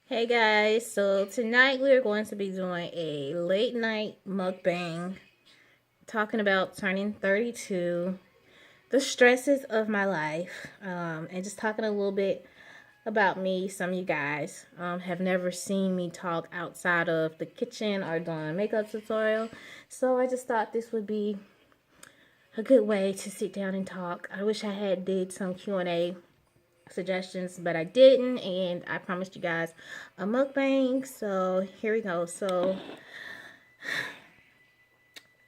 Hey guys, so tonight we're going to be doing a late night mukbang talking about turning 32, the stresses of my life, and just talking a little bit about me. Some of you guys have never seen me talk outside of the kitchen or doing a makeup tutorial, so I just thought this would be a good way to sit down and talk. I wish I had did some Q&A suggestions, but I didn't, and I promised you guys a mukbang, so here we go. So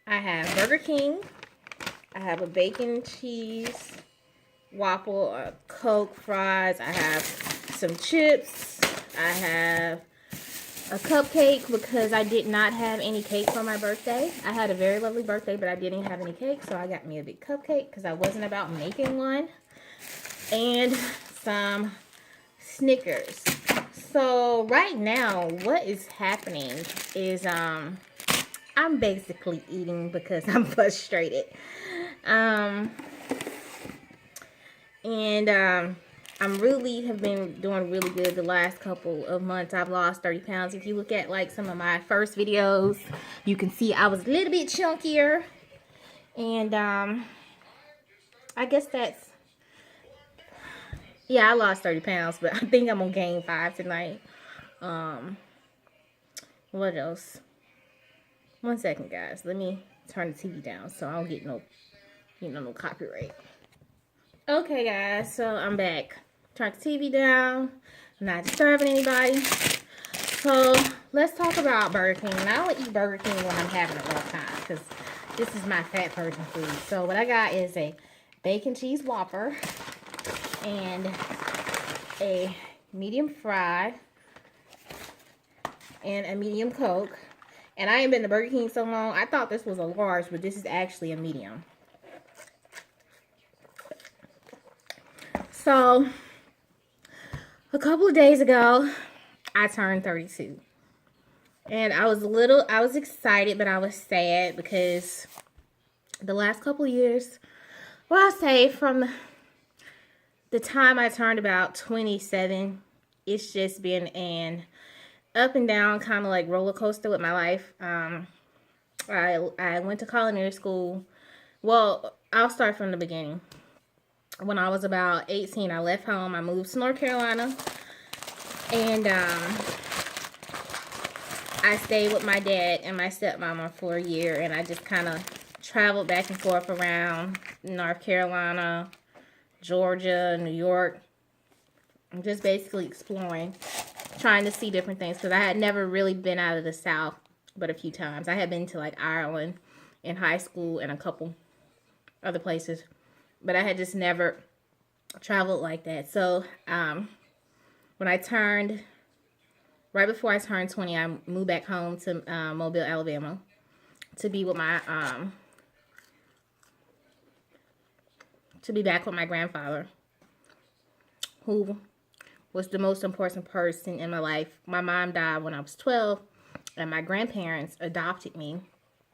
I have Burger King, I have a bacon cheese waffle, a Coke, fries, I have some chips, I have a cupcake because I did not have any cake for my birthday. I had a very lovely birthday, but I didn't have any cake, so I got me a big cupcake because I wasn't about making one, and some Snickers. So right now what is happening is I'm basically eating because I'm frustrated. I'm really have been doing really good the last couple of months. I've lost 30 pounds. If you look at like some of my first videos, you can see I was a little bit chunkier, and I guess that's, yeah, I lost 30 pounds, but I think I'm gonna gain 5 tonight. What else? One second, guys. Let me turn the TV down so I don't get no copyright. Okay, guys. So I'm back. Turn the TV down. I'm not disturbing anybody. So let's talk about Burger King. And I only eat Burger King when I'm having a rough time because this is my fat person food. So what I got is a bacon cheese whopper and a medium fry and a medium Coke. And I ain't been to Burger King so long. I thought this was a large, but this is actually a medium. So a couple of days ago, I turned 32. And I was excited, but I was sad because the last couple of years, well, I'll say from the time I turned about 27, it's just been an up and down kind of like roller coaster with my life. I went to culinary school. Well, I'll start from the beginning. When I was about 18, I left home. I moved to North Carolina, and I stayed with my dad and my stepmama for a year, and I just kind of traveled back and forth around North Carolina, Georgia, New York. I'm just basically exploring, trying to see different things, because I had never really been out of the South but a few times. I had been to like Ireland in high school and a couple other places, but I had just never traveled like that. So when I turned, right before I turned 20, I moved back home to Mobile, Alabama to be with my to be back with my grandfather, who was the most important person in my life. My mom died when I was 12, and my grandparents adopted me.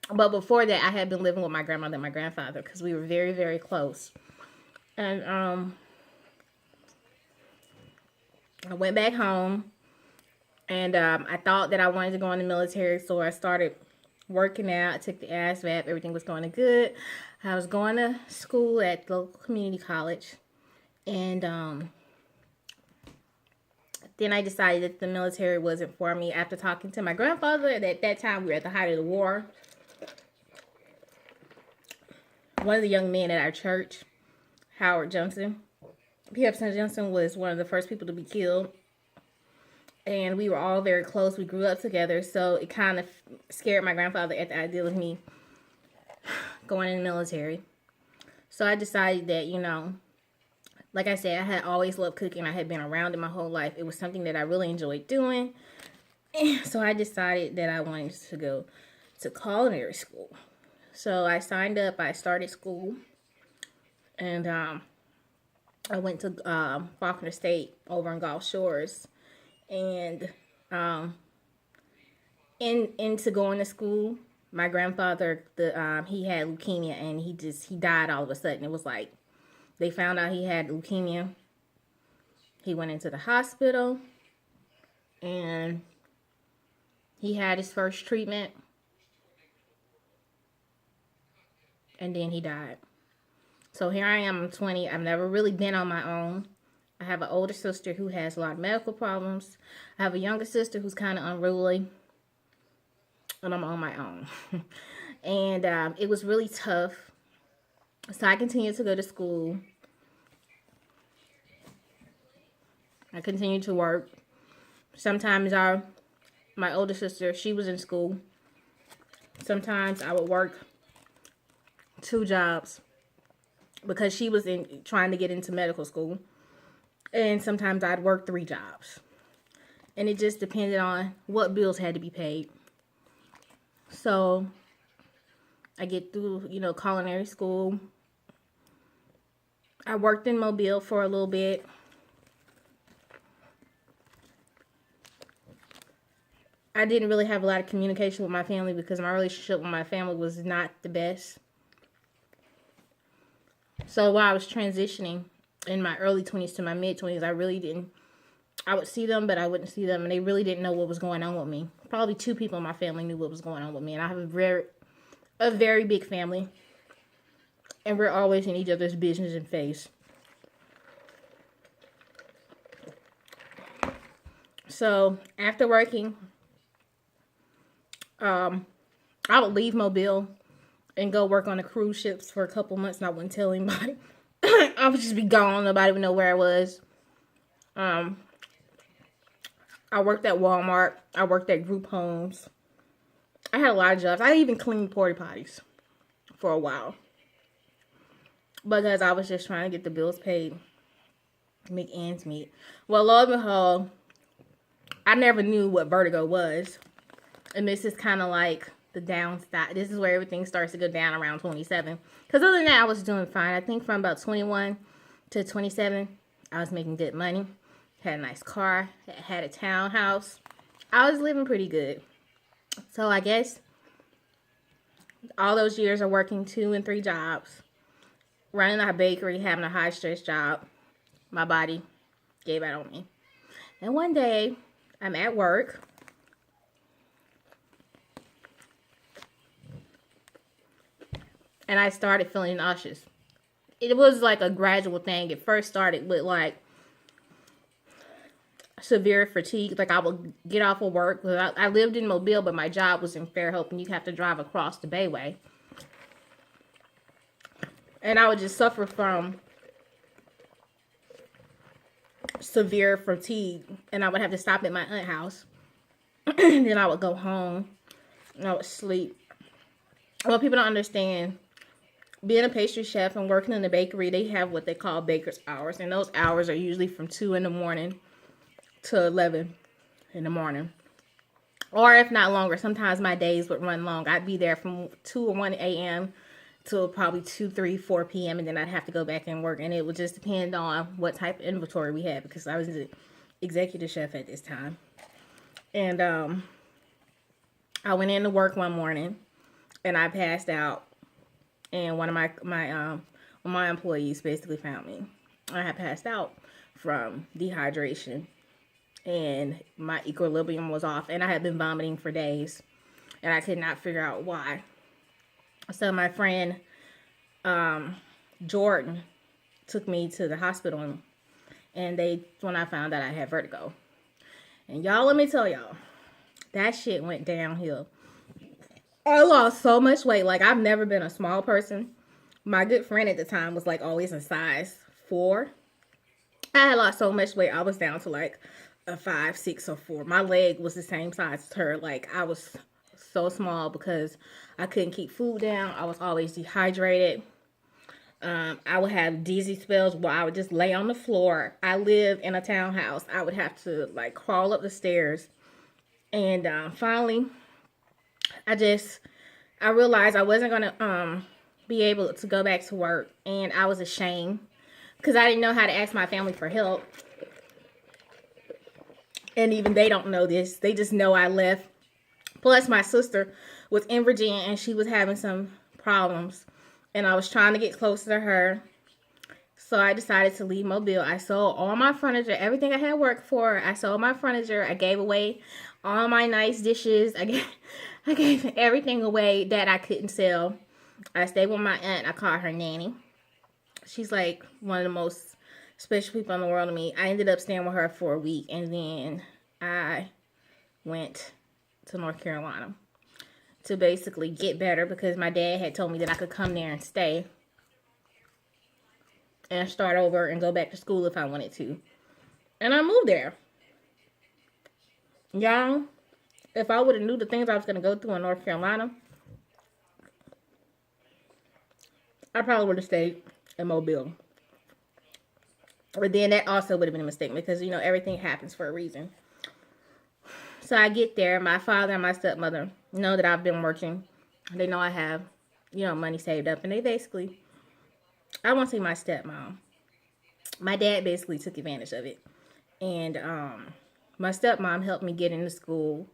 But before that, I had been living with my grandmother and my grandfather because we were very, very close. And I went back home, and I thought that I wanted to go in the military, so I started working out. I took the ASVAB. Everything was going good. I was going to school at the local community college, and then I decided that the military wasn't for me after talking to my grandfather. At that time, we were at the height of the war. One of the young men at our church, Howard Johnson, P.F. Johnson, was one of the first people to be killed. And we were all very close. We grew up together. So it kind of scared my grandfather at the idea of me going in the military. So I decided that, you know, like I said, I had always loved cooking. I had been around it my whole life. It was something that I really enjoyed doing. So I decided that I wanted to go to culinary school. So I signed up. I started school. And I went to Faulkner State over in Gulf Shores. And into going to school, my grandfather, he had leukemia, and he died all of a sudden. It was like they found out he had leukemia. He went into the hospital, and he had his first treatment, and then he died. So here I am, I'm 20. I've never really been on my own. I have an older sister who has a lot of medical problems. I have a younger sister who's kind of unruly, and I'm on my own. And it was really tough. So I continued to go to school. I continued to work. Sometimes my older sister, she was in school. Sometimes I would work 2 jobs because she was trying to get into medical school. And sometimes I'd work 3 jobs. And it just depended on what bills had to be paid. So I get through, culinary school. I worked in Mobile for a little bit. I didn't really have a lot of communication with my family because my relationship with my family was not the best. So while I was transitioning in my early 20s to my mid 20s, I would see them, but I wouldn't see them, and they really didn't know what was going on with me. Probably 2 people in my family knew what was going on with me, and I have a very big family, and we're always in each other's business and face. So after working, I would leave Mobile and go work on the cruise ships for a couple months, and I wouldn't tell anybody. I would just be gone. Nobody would know where I was. I worked at Walmart. I worked at group homes. I had a lot of jobs. I even cleaned porta potties for a while because I was just trying to get the bills paid, make ends meet. Well, lo and behold, I never knew what vertigo was. And this is kind of like the downside. This is where everything starts to go down around 27. Because other than that, I was doing fine. I think from about 21 to 27, I was making good money. Had a nice car. Had a townhouse. I was living pretty good. So I guess all those years of working 2 and 3 jobs, running a bakery, having a high-stress job, my body gave out on me. And one day, I'm at work. And I started feeling nauseous. It was like a gradual thing. It first started with like severe fatigue. Like I would get off of work. I lived in Mobile, but my job was in Fairhope, and you have to drive across the Bayway. And I would just suffer from severe fatigue. And I would have to stop at my aunt's house. And then I would go home. And I would sleep. Well, people don't understand. Being a pastry chef and working in the bakery, they have what they call baker's hours. And those hours are usually from 2 in the morning to 11 in the morning. Or if not longer, sometimes my days would run long. I'd be there from 2 or 1 a.m. till probably 2, 3, 4 p.m. And then I'd have to go back and work. And it would just depend on what type of inventory we had, because I was the executive chef at this time. And I went in to work one morning and I passed out. And one of my employees basically found me. I had passed out from dehydration, and my equilibrium was off, and I had been vomiting for days, and I could not figure out why. So my friend Jordan took me to the hospital, and when I found out I had vertigo. And y'all, let me tell y'all, that shit went downhill. I lost so much weight. Like, I've never been a small person. My good friend at the time was like always a size 4. I had lost so much weight. I was down to like a 5, 6, or 4. My leg was the same size as her. Like, I was so small because I couldn't keep food down. I was always dehydrated. I would have dizzy spells where I would just lay on the floor. I lived in a townhouse. I would have to like crawl up the stairs. And finally, I realized I wasn't going to be able to go back to work. And I was ashamed because I didn't know how to ask my family for help. And even they don't know this. They just know I left. Plus, my sister was in Virginia and she was having some problems. And I was trying to get closer to her. So I decided to leave Mobile. I sold all my furniture, everything I had worked for. I sold my furniture. I gave away all my nice dishes. I gave everything away that I couldn't sell. I stayed with my aunt. I called her Nanny. She's like one of the most special people in the world to me. I ended up staying with her for a week, and then I went to North Carolina to basically get better because my dad had told me that I could come there and stay and start over and go back to school if I wanted to. And I moved there. Y'all, if I would have knew the things I was going to go through in North Carolina, I probably would have stayed in Mobile. But then that also would have been a mistake because, you know, everything happens for a reason. So I get there. My father and my stepmother know that I've been working. They know I have, you know, money saved up. And they basically, I won't say my stepmom. My dad basically took advantage of it. And my stepmom helped me get into school.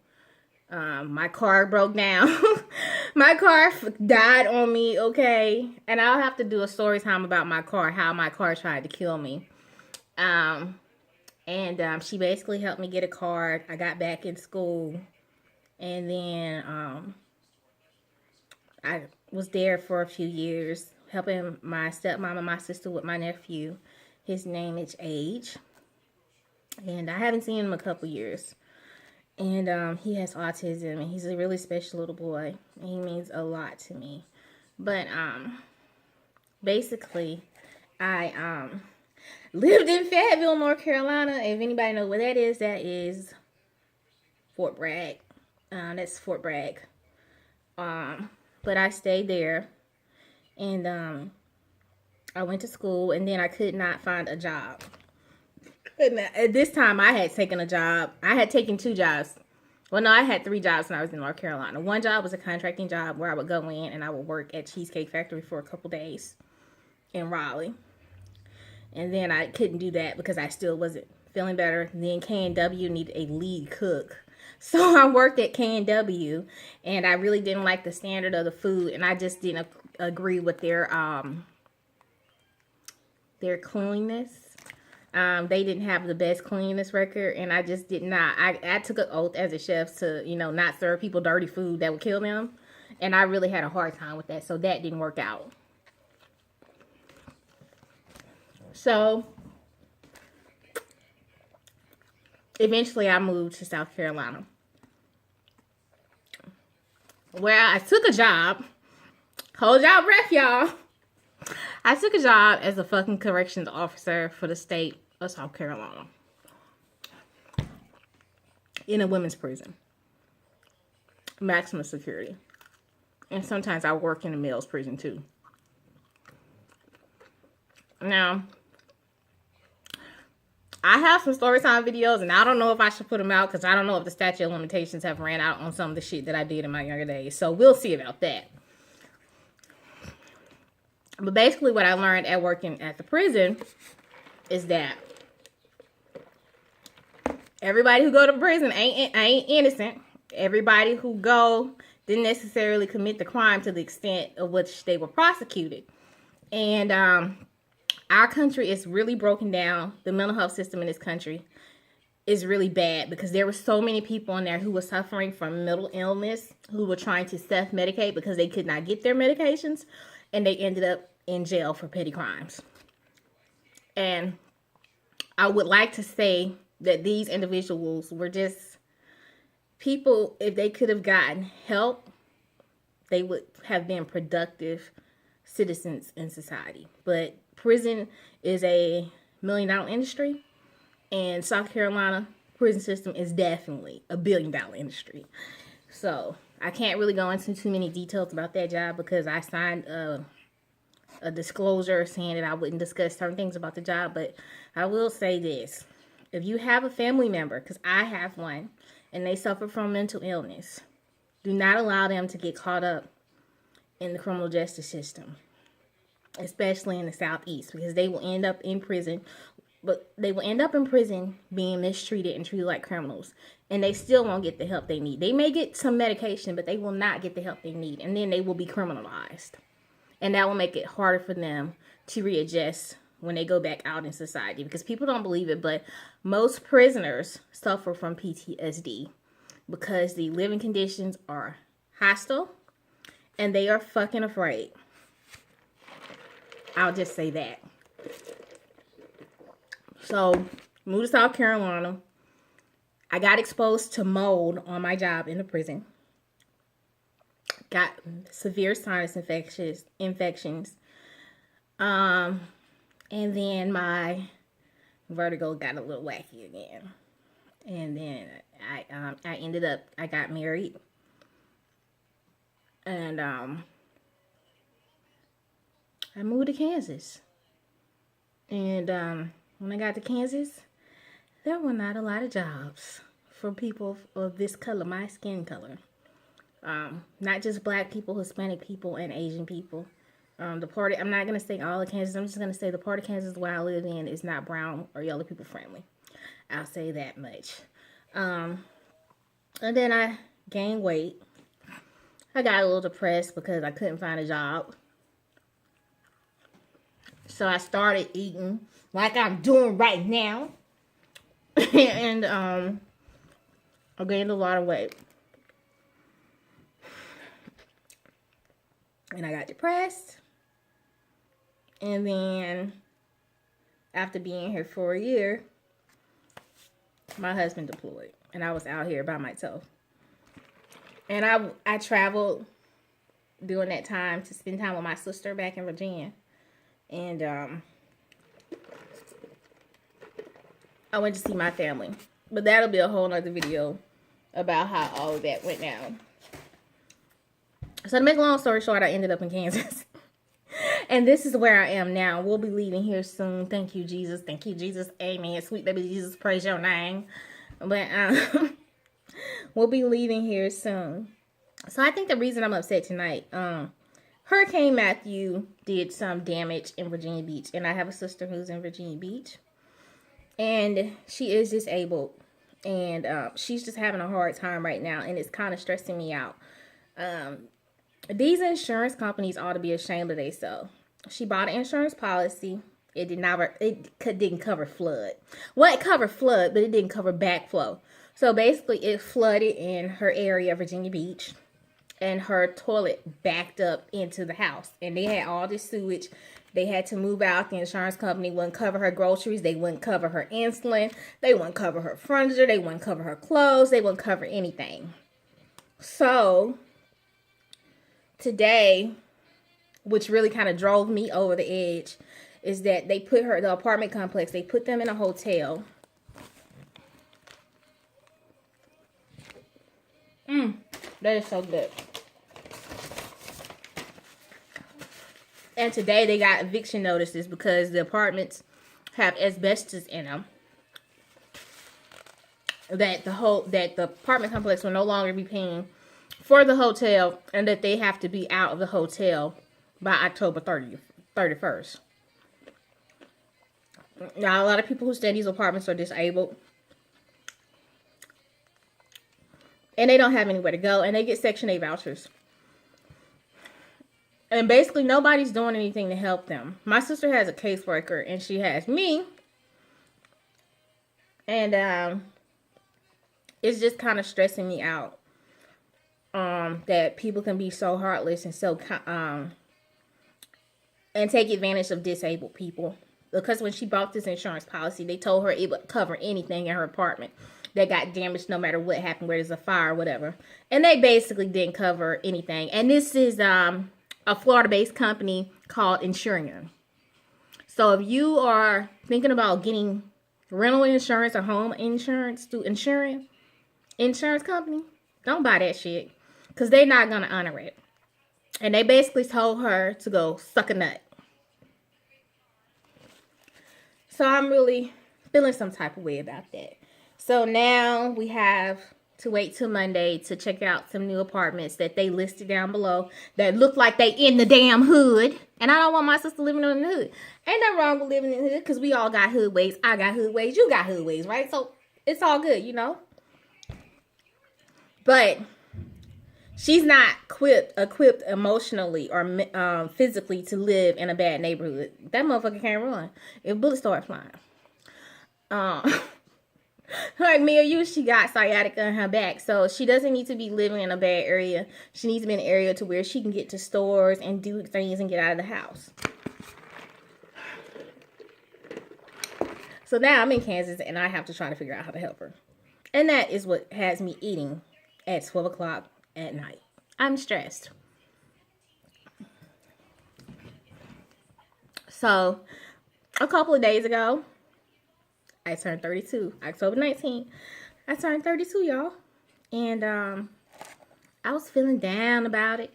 My car broke down. My car died on me, okay? And I'll have to do a story time about my car, how my car tried to kill me. She basically helped me get a car. I got back in school. And then I was there for a few years, helping my stepmom and my sister with my nephew. His name is Age. And I haven't seen him in a couple years. And he has autism, and he's a really special little boy. And he means a lot to me. But basically, I lived in Fayetteville, North Carolina. If anybody knows where that is Fort Bragg. That's Fort Bragg. But I stayed there, and I went to school, and then I could not find a job. And at this time, I had taken a job. I had taken 2 jobs. Well, no, I had 3 jobs when I was in North Carolina. One job was a contracting job where I would go in and I would work at Cheesecake Factory for a couple days in Raleigh. And then I couldn't do that because I still wasn't feeling better. And then K&W needed a lead cook. So I worked at K&W, and I really didn't like the standard of the food, and I just didn't agree with their cleanliness. They didn't have the best cleanliness record, and I just did not. I took an oath as a chef to, you know, not serve people dirty food that would kill them, and I really had a hard time with that, so that didn't work out. So eventually I moved to South Carolina, where I took a job. Hold y'all breath, y'all. I took a job as a fucking corrections officer for the state of South Carolina in a women's prison. Maximum security. And sometimes I work in a male's prison too. Now, I have some story time videos, and I don't know if I should put them out because I don't know if the statute of limitations have ran out on some of the shit that I did in my younger days. So we'll see about that. But basically what I learned at working at the prison is that everybody who go to prison ain't innocent. Everybody who go didn't necessarily commit the crime to the extent of which they were prosecuted. And our country is really broken down. The mental health system in this country is really bad because there were so many people in there who were suffering from mental illness, who were trying to self-medicate because they could not get their medications, and they ended up in jail for petty crimes. And I would like to say that these individuals were just people, if they could have gotten help, they would have been productive citizens in society. But prison is a $1 million industry, and South Carolina prison system is definitely a $1 billion industry. So I can't really go into too many details about that job because I signed a disclosure saying that I wouldn't discuss certain things about the job. But I will say this: if you have a family member, because I have one, and they suffer from mental illness, do not allow them to get caught up in the criminal justice system, especially in the Southeast, because they will end up in prison. But they will end up in prison being mistreated and treated like criminals, and they still won't get the help they need. They may get some medication, but they will not get the help they need, and then they will be criminalized. And that will make it harder for them to readjust when they go back out in society, because people don't believe it, but most prisoners suffer from PTSD because the living conditions are hostile and they are fucking afraid. I'll just say that. So, moved to South Carolina. I got exposed to mold on my job in the prison. Got severe sinus infections. And then my vertigo got a little wacky again. And then I got married. And I moved to Kansas. And when I got to Kansas, there were not a lot of jobs for people of this color, my skin color. Not just black people, Hispanic people, and Asian people. I'm not going to say all of Kansas. I'm just going to say the part of Kansas where I live in is not brown or yellow people friendly. I'll say that much. And then I gained weight. I got a little depressed because I couldn't find a job. So I started eating like I'm doing right now. And I gained a lot of weight. And I got depressed. And then after being here for a year, my husband deployed. And I was out here by myself. And I traveled during that time to spend time with my sister back in Virginia. And I went to see my family. But that'll be a whole nother video about how all of that went down. So to make a long story short, I ended up in Kansas. And this is where I am now. We'll be leaving here soon. Thank you, Jesus. Thank you, Jesus. Amen. Sweet baby Jesus, praise your name. But we'll be leaving here soon. So I think the reason I'm upset tonight, Hurricane Matthew did some damage in Virginia Beach. And I have a sister who's in Virginia Beach. And she is disabled. And she's just having a hard time right now. And it's kind of stressing me out. These insurance companies ought to be ashamed of themselves. She bought an insurance policy. It didn't cover flood. Well, it covered flood, but it didn't cover backflow. So basically, it flooded in her area, Virginia Beach, and her toilet backed up into the house. And they had all this sewage. They had to move out. The insurance company wouldn't cover her groceries. They wouldn't cover her insulin. They wouldn't cover her furniture. They wouldn't cover her clothes. They wouldn't cover anything. So today, which really kind of drove me over the edge, is that they put the apartment complex, they put them in a hotel. That is so good. And today they got eviction notices because the apartments have asbestos in them. That the apartment complex will no longer be paying for the hotel, and that they have to be out of the hotel by October 31st. Now, a lot of people who stay in these apartments are disabled. And they don't have anywhere to go. And they get Section 8 vouchers. And basically, nobody's doing anything to help them. My sister has a caseworker, and she has me. And it's just kind of stressing me out. That people can be so heartless and so and take advantage of disabled people. Because when she bought this insurance policy, they told her it would cover anything in her apartment that got damaged no matter what happened, whether there's a fire or whatever. And they basically didn't cover anything. And this is a Florida-based company called Insurian. So if you are thinking about getting rental insurance or home insurance through insurance company, don't buy that shit. Because they're not going to honor it. And they basically told her to go suck a nut. So I'm really feeling some type of way about that. So now we have to wait till Monday to check out some new apartments that they listed down below that look like they in the damn hood. And I don't want my sister living in the hood. Ain't nothing wrong with living in the hood because we all got hood ways. I got hood ways. You got hood ways, right? So it's all good, you know. But she's not equipped emotionally or physically to live in a bad neighborhood. That motherfucker can't run if bullets start flying. Like me or you, she got sciatica in her back, so she doesn't need to be living in a bad area. She needs to be in an area to where she can get to stores and do things and get out of the house. So now I'm in Kansas and I have to try to figure out how to help her. And that is what has me eating at 12 o'clock at night. I'm stressed. So a couple of days ago, I turned 32. October 19th, I turned 32, y'all. And I was feeling down about it.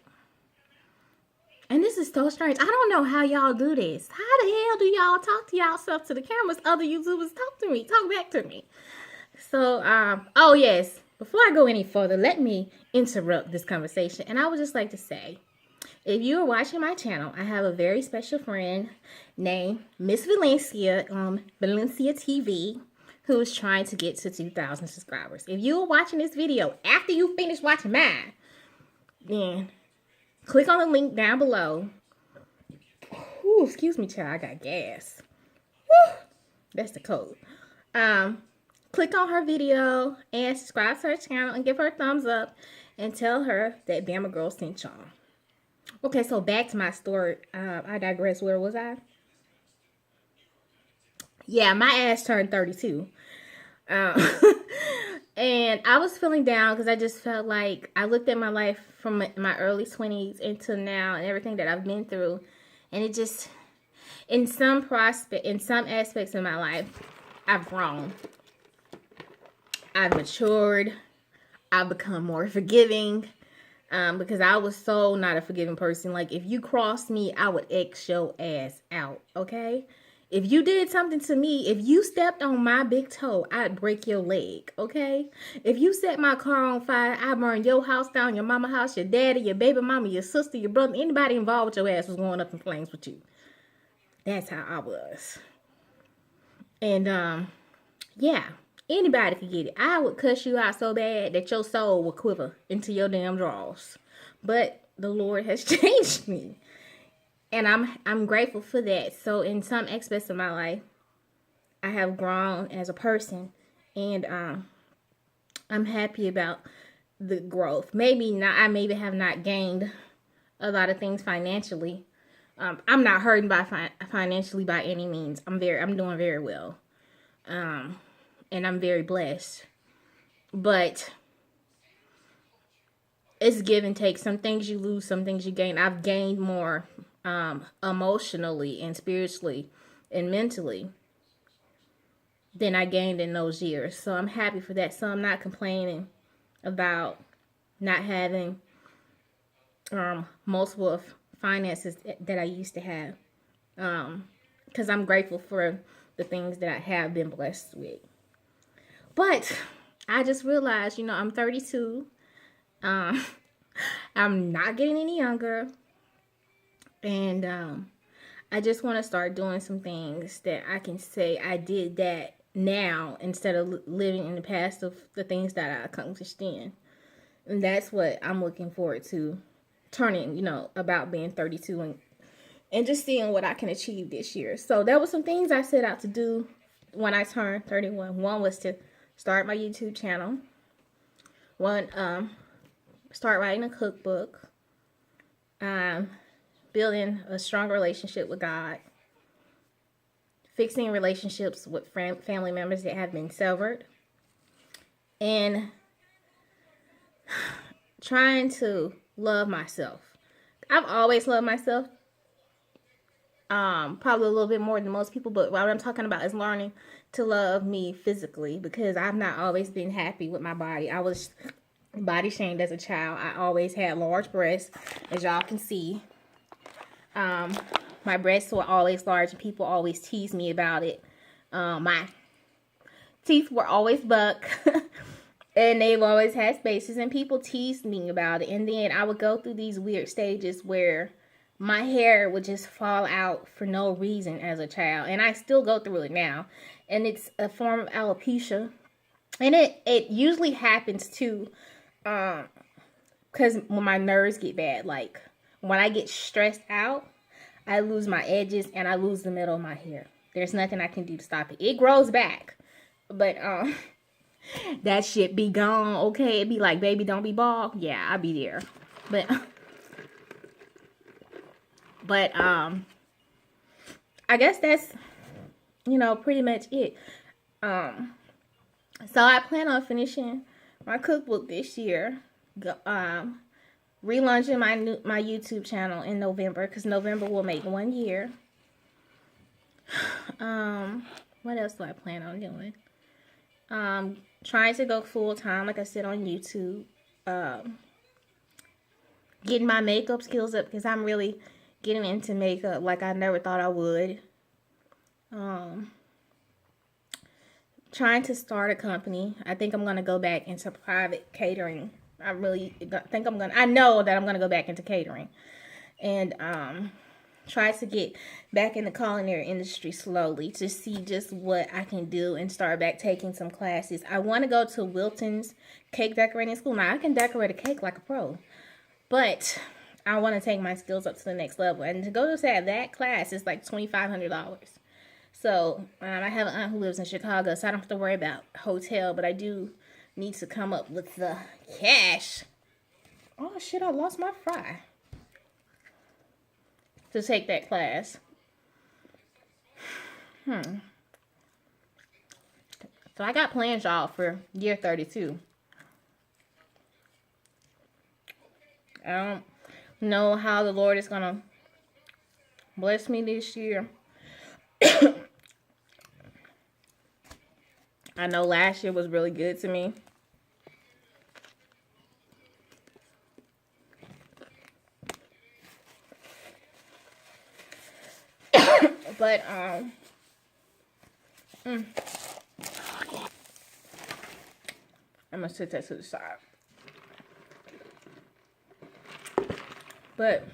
And this is so strange. I don't know how y'all do this. How the hell do y'all talk to y'all self to the cameras? Other YouTubers talk to me. Talk back to me. So, oh yes. Before I go any further, let me interrupt this conversation. And I would just like to say, if you are watching my channel, I have a very special friend named Miss Valencia on VoncileTV who is trying to get to 2,000 subscribers. If you are watching this video after you finish watching mine, then click on the link down below. Ooh, excuse me, child. I got gas. Woo, that's the code. Click on her video and subscribe to her channel and give her a thumbs up and tell her that Bama Gurl sent y'all. Okay, so back to my story. I digress. Where was I? Yeah, my ass turned 32. And I was feeling down because I just felt like I looked at my life from my early 20s into now and everything that I've been through. And it just, in some aspects of my life, I've grown. I've matured. I've become more forgiving. Because I was so not a forgiving person. Like, if you crossed me, I would X your ass out, okay? If you did something to me, if you stepped on my big toe, I'd break your leg, okay? If you set my car on fire, I'd burn your house down, your mama house, your daddy, your baby mama, your sister, your brother, anybody involved with your ass was going up in flames with you. That's how I was. And, yeah. Anybody could get it. I would cuss you out so bad that your soul would quiver into your damn drawers. But the Lord has changed me. And I'm grateful for that. So in some aspects of my life, I have grown as a person. And I'm happy about the growth. I maybe have not gained a lot of things financially. I'm not hurting financially by any means. I'm doing very well. And I'm very blessed. But it's give and take. Some things you lose, some things you gain. I've gained more emotionally and spiritually and mentally than I gained in those years. So I'm happy for that. So I'm not complaining about not having multiple of finances that I used to have. Because I'm grateful for the things that I have been blessed with. But I just realized, I'm 32. I'm not getting any younger. And I just want to start doing some things that I can say I did that now instead of living in the past of the things that I accomplished then. And that's what I'm looking forward to turning, about being 32 and just seeing what I can achieve this year. So there were some things I set out to do when I turned 31. One was to start my YouTube channel. One, start writing a cookbook. Building a stronger relationship with God. Fixing relationships with family members that have been severed. And trying to love myself. I've always loved myself. Probably a little bit more than most people, but what I'm talking about is learning to love me physically, because I've not always been happy with my body. I was body shamed as a child. I always had large breasts, as y'all can see. My breasts were always large and people always teased me about it. My teeth were always buck and they've always had spaces and people teased me about it. And then I would go through these weird stages where my hair would just fall out for no reason as a child. And I still go through it now. And it's a form of alopecia. And it usually happens to because when my nerves get bad, like when I get stressed out, I lose my edges and I lose the middle of my hair. There's nothing I can do to stop it. It grows back, but that shit be gone. Okay, it be like, baby, don't be bald. Yeah, I'll be there. But I guess that's, you know, pretty much it. So I plan on finishing my cookbook this year. Relaunching my YouTube channel in November, because November will make 1 year. What else do I plan on doing? Trying to go full time, like I said, on YouTube. Getting my makeup skills up, because I'm really getting into makeup like I never thought I would. Trying to start a company. I think I'm going to go back into private catering. I know that I'm going to go back into catering. And try to get back in the culinary industry slowly to see just what I can do and start back taking some classes. I want to go to Wilton's cake decorating school. Now, I can decorate a cake like a pro, but I want to take my skills up to the next level. And to go to that class is like $2,500. So, I have an aunt who lives in Chicago, so I don't have to worry about hotel, but I do need to come up with the cash. Oh, shit, I lost my fry. To take that class. So, I got plans, y'all, for year 32. I don't know how the Lord is going to bless me this year. I know last year was really good to me. But, I'm going to set that to the side. But,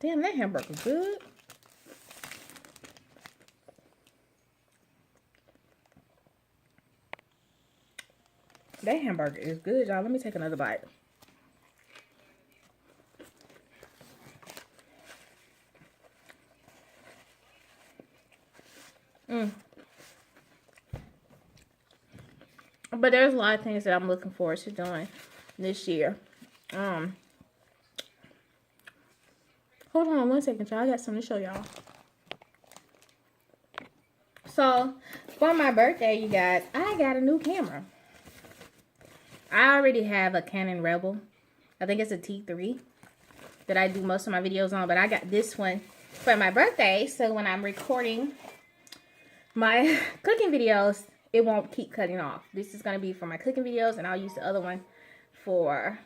damn, that hamburger's good. That hamburger is good, y'all. Let me take another bite. But there's a lot of things that I'm looking forward to doing this year. Hold on 1 second, y'all. I got something to show y'all. So, for my birthday, you guys, I got a new camera. I already have a Canon Rebel. I think it's a T3 that I do most of my videos on. But I got this one for my birthday. So when I'm recording my cooking videos, it won't keep cutting off. This is going to be for my cooking videos. And I'll use the other one for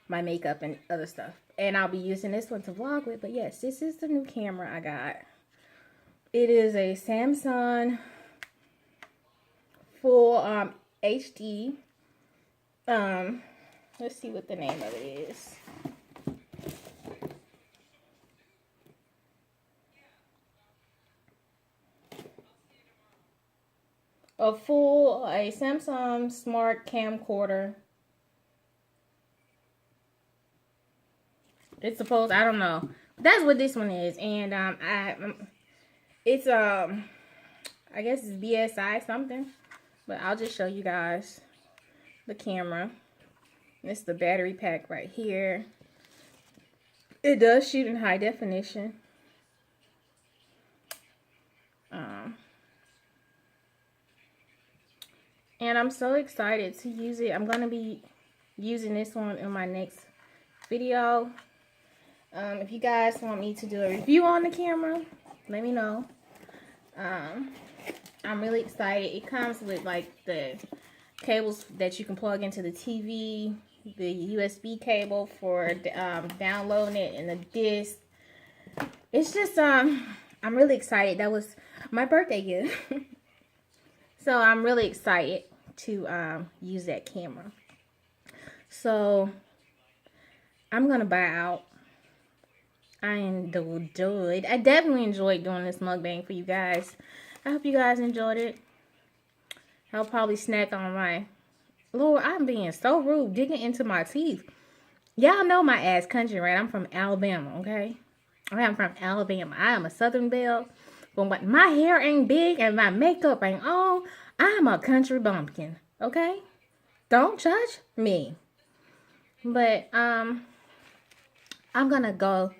my makeup and other stuff. And I'll be using this one to vlog with. But yes, this is the new camera I got. It is a Samsung full HD. Let's see what the name of it is. A Samsung smart camcorder. It's supposed, I don't know. That's what this one is. And it's I guess it's BSI something. But I'll just show you guys the camera. It's the battery pack right here. It does shoot in high definition. And I'm so excited to use it. I'm going to be using this one in my next video. If you guys want me to do a review on the camera, let me know. I'm really excited. It comes with like the cables that you can plug into the TV, the USB cable for downloading it, and the disc. It's just I'm really excited. That was my birthday gift. So I'm really excited to use that camera. So I'm gonna buy out. I definitely enjoyed doing this mukbang for you guys. I hope you guys enjoyed it. I'll probably snack on my Lord, I'm being so rude, digging into my teeth. Y'all know my ass country, right? I'm from Alabama, okay? I am from Alabama. I am a Southern belle. But when my hair ain't big and my makeup ain't on, I'm a country bumpkin, okay? Don't judge me. But, I'm gonna go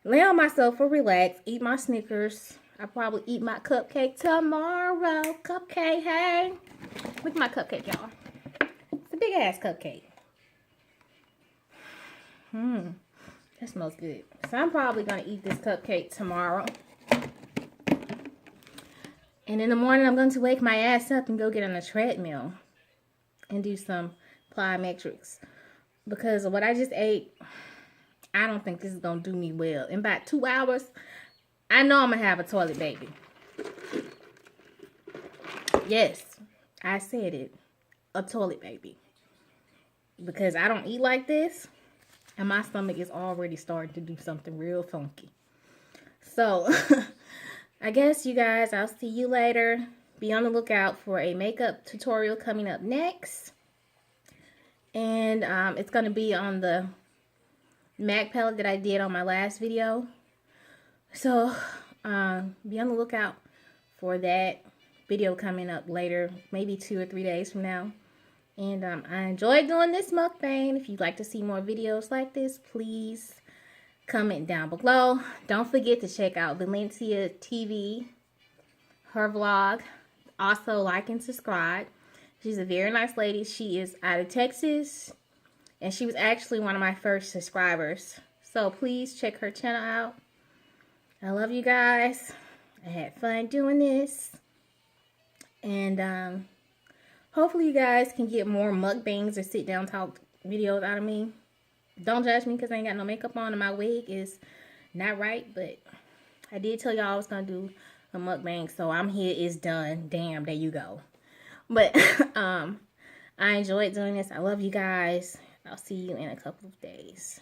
lay on myself and relax, eat my Snickers. I'll probably eat my cupcake tomorrow. Cupcake, hey. Look at my cupcake, y'all. It's a big ass cupcake. That smells good. So I'm probably going to eat this cupcake tomorrow. And in the morning, I'm going to wake my ass up and go get on the treadmill and do some plyometrics. Because of what I just ate, I don't think this is going to do me well. In about 2 hours, I know I'm going to have a toilet baby. Yes, I said it. A toilet baby. Because I don't eat like this. And my stomach is already starting to do something real funky. So, I guess you guys, I'll see you later. Be on the lookout for a makeup tutorial coming up next. And it's going to be on the MAC palette that I did on my last video. So, be on the lookout for that video coming up later. Maybe 2 or 3 days from now. And I enjoyed doing this mukbang. If you'd like to see more videos like this, please comment down below. Don't forget to check out VoncileTV, her vlog. Also, like and subscribe. She's a very nice lady. She is out of Texas. And she was actually one of my first subscribers. So please check her channel out. I love you guys. I had fun doing this. And hopefully you guys can get more mukbangs or sit down talk videos out of me. Don't judge me because I ain't got no makeup on and my wig is not right. But I did tell y'all I was going to do a mukbang. So I'm here. It's done. Damn, there you go. But I enjoyed doing this. I love you guys. I'll see you in a couple of days.